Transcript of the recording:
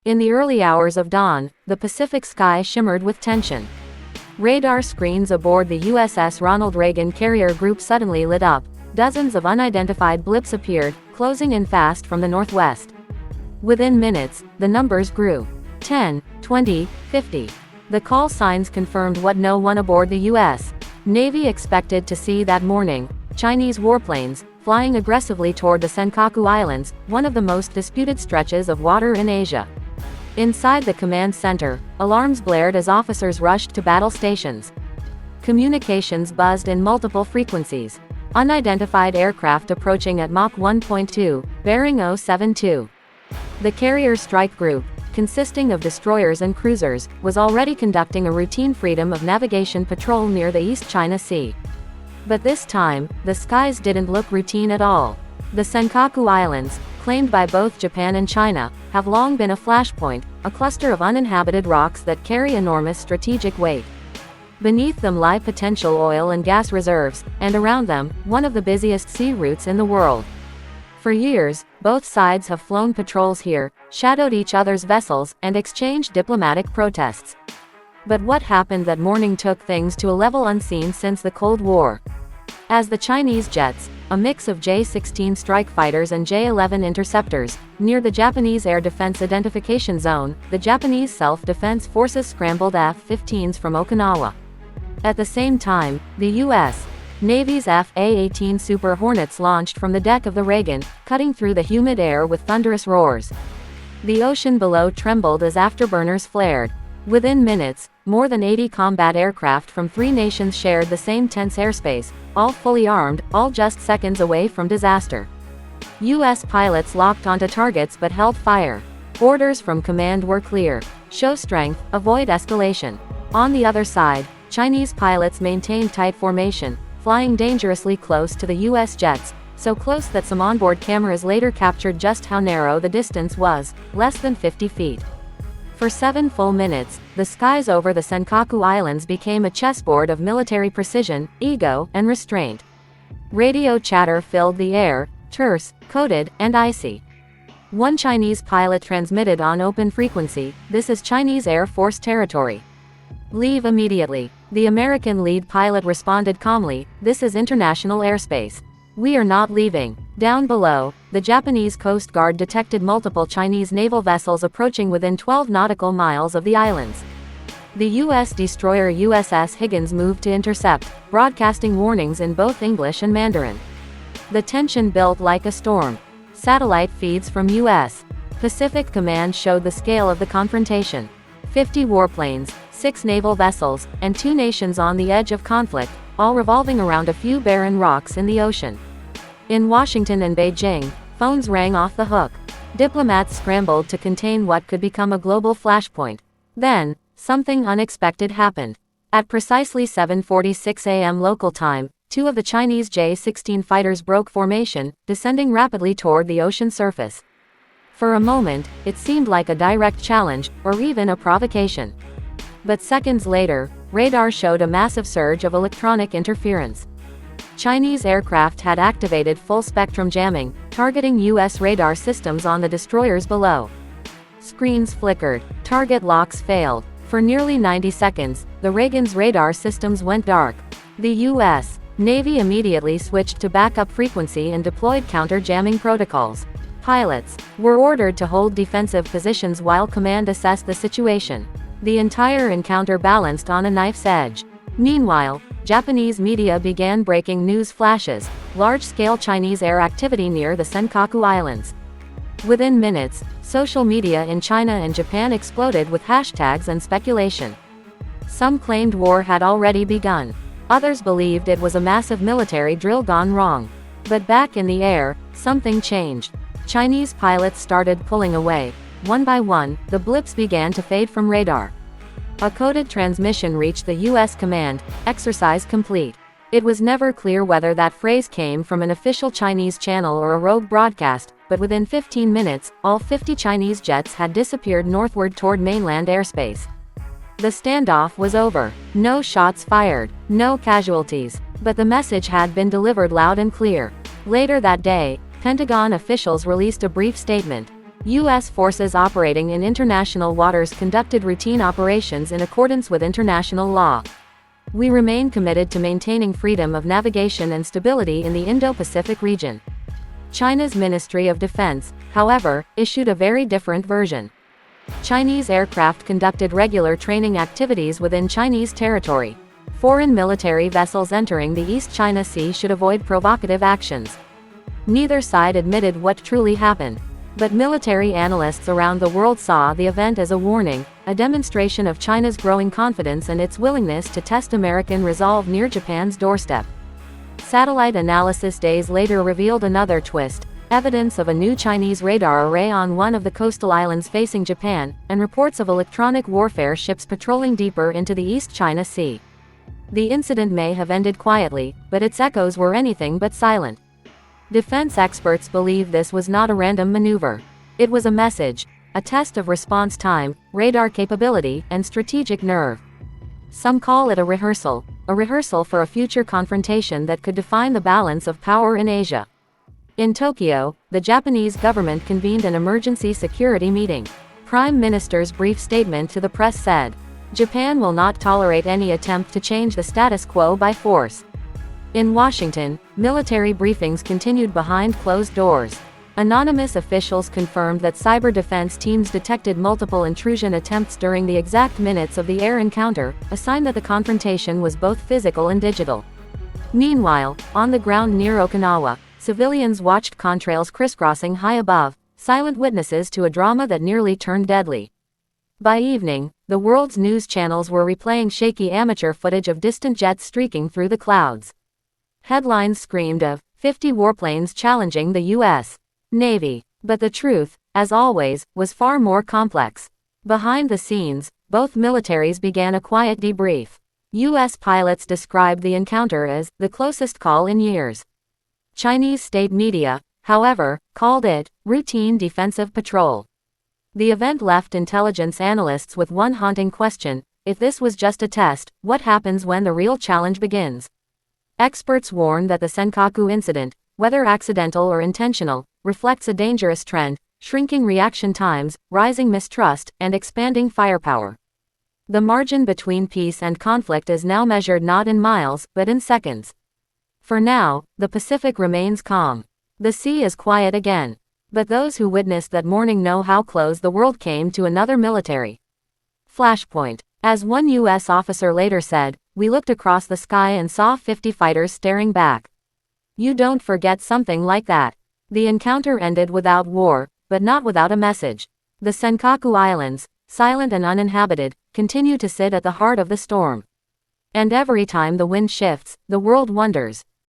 In the early hours of dawn, the Pacific sky shimmered with tension. Radar screens aboard the USS Ronald Reagan carrier group suddenly lit up. Dozens of unidentified blips appeared, closing in fast from the northwest. Within minutes, the numbers grew. 10, 20, 50. The call signs confirmed what no one aboard the U.S. Navy expected to see that morning: Chinese warplanes, flying aggressively toward the Senkaku Islands, one of the most disputed stretches of water in Asia. Inside the command center, alarms blared as officers rushed to battle stations. Communications buzzed in multiple frequencies. Unidentified aircraft approaching at Mach 1.2, bearing 072. The carrier strike group, consisting of destroyers and cruisers, was already conducting a routine freedom of navigation patrol near the East China Sea. But this time, the skies didn't look routine at all. The Senkaku Islands, claimed by both Japan and China, have long been a flashpoint, a cluster of uninhabited rocks that carry enormous strategic weight. Beneath them lie potential oil and gas reserves, and around them, one of the busiest sea routes in the world. For years, both sides have flown patrols here, shadowed each other's vessels, and exchanged diplomatic protests. But what happened that morning took things to a level unseen since the Cold War. As the Chinese jets, a mix of J-16 strike fighters and J-11 interceptors, near the Japanese Air Defense Identification Zone, the Japanese Self-Defense Forces scrambled F-15s from Okinawa. At the same time, the U.S. Navy's F-A-18 Super Hornets launched from the deck of the Reagan, cutting through the humid air with thunderous roars. The ocean below trembled as afterburners flared. Within minutes, more than 80 combat aircraft from 3 nations shared the same tense airspace, all fully armed, all just seconds away from disaster. U.S. pilots locked onto targets but held fire. Orders from command were clear: show strength, avoid escalation. On the other side, Chinese pilots maintained tight formation, flying dangerously close to the U.S. jets, so close that some onboard cameras later captured just how narrow the distance was: less than 50 feet. For 7 full minutes, the skies over the Senkaku Islands became a chessboard of military precision, ego, and restraint. Radio chatter filled the air, terse, coated, and icy. One Chinese pilot transmitted on open frequency, "This is Chinese Air Force territory. Leave immediately." The American lead pilot responded calmly, "This is international airspace. We are not leaving." Down below, the Japanese Coast Guard detected multiple Chinese naval vessels approaching within 12 nautical miles of the islands. The U.S. destroyer USS Higgins moved to intercept, broadcasting warnings in both English and Mandarin. The tension built like a storm. Satellite feeds from U.S. Pacific Command showed the scale of the confrontation. 50 warplanes, 6 naval vessels, and 2 nations on the edge of conflict, all revolving around a few barren rocks in the ocean. In Washington and Beijing, phones rang off the hook. Diplomats scrambled to contain what could become a global flashpoint. Then, something unexpected happened. At precisely 7:46 a.m. local time, 2 of the Chinese J-16 fighters broke formation, descending rapidly toward the ocean surface. For a moment, it seemed like a direct challenge, or even a provocation. But seconds later, radar showed a massive surge of electronic interference. Chinese aircraft had activated full-spectrum jamming, targeting U.S. radar systems on the destroyers below. Screens flickered. Target locks failed. For nearly 90 seconds, the Reagan's radar systems went dark. The U.S. Navy immediately switched to backup frequency and deployed counter-jamming protocols. Pilots were ordered to hold defensive positions while command assessed the situation. The entire encounter balanced on a knife's edge. Meanwhile, Japanese media began breaking news flashes: large-scale Chinese air activity near the Senkaku Islands. Within minutes, social media in China and Japan exploded with hashtags and speculation. Some claimed war had already begun. Others believed it was a massive military drill gone wrong. But back in the air, something changed. Chinese pilots started pulling away. One by one, the blips began to fade from radar. A coded transmission reached the U.S. command: "Exercise complete." It was never clear whether that phrase came from an official Chinese channel or a rogue broadcast, but within 15 minutes, all 50 Chinese jets had disappeared northward toward mainland airspace. The standoff was over. No shots fired, no casualties. But the message had been delivered loud and clear. Later that day, Pentagon officials released a brief statement. U.S. forces operating in international waters conducted routine operations in accordance with international law. We remain committed to maintaining freedom of navigation and stability in the Indo-Pacific region. China's Ministry of Defense, however, issued a very different version. Chinese aircraft conducted regular training activities within Chinese territory. Foreign military vessels entering the East China Sea should avoid provocative actions. Neither side admitted what truly happened. But military analysts around the world saw the event as a warning, a demonstration of China's growing confidence and its willingness to test American resolve near Japan's doorstep. Satellite analysis days later revealed another twist, evidence of a new Chinese radar array on one of the coastal islands facing Japan, and reports of electronic warfare ships patrolling deeper into the East China Sea. The incident may have ended quietly, but its echoes were anything but silent. Defense experts believe this was not a random maneuver. It was a message, a test of response time, radar capability, and strategic nerve. Some call it a rehearsal for a future confrontation that could define the balance of power in Asia. In Tokyo, the Japanese government convened an emergency security meeting. Prime Minister's brief statement to the press said, "Japan will not tolerate any attempt to change the status quo by force." In Washington, military briefings continued behind closed doors. Anonymous officials confirmed that cyber defense teams detected multiple intrusion attempts during the exact minutes of the air encounter, a sign that the confrontation was both physical and digital. Meanwhile, on the ground near Okinawa, civilians watched contrails crisscrossing high above, silent witnesses to a drama that nearly turned deadly. By evening, the world's news channels were replaying shaky amateur footage of distant jets streaking through the clouds. Headlines screamed of 50 warplanes challenging the U.S. Navy. But the truth, as always, was far more complex. Behind the scenes, both militaries began a quiet debrief. U.S. pilots described the encounter as the closest call in years. Chinese state media, however, called it routine defensive patrol. The event left intelligence analysts with one haunting question: if this was just a test, what happens when the real challenge begins? Experts warn that the Senkaku incident, whether accidental or intentional, reflects a dangerous trend: shrinking reaction times, rising mistrust, and expanding firepower. The margin between peace and conflict is now measured not in miles, but in seconds. For now, the Pacific remains calm. The sea is quiet again. But those who witnessed that morning know how close the world came to another military flashpoint. As one U.S. officer later said, "We looked across the sky and saw 50 fighters staring back." You don't forget something like that. The encounter ended without war, but not without a message. The Senkaku Islands, silent and uninhabited, continue to sit at the heart of the storm. And every time the wind shifts, the world wonders,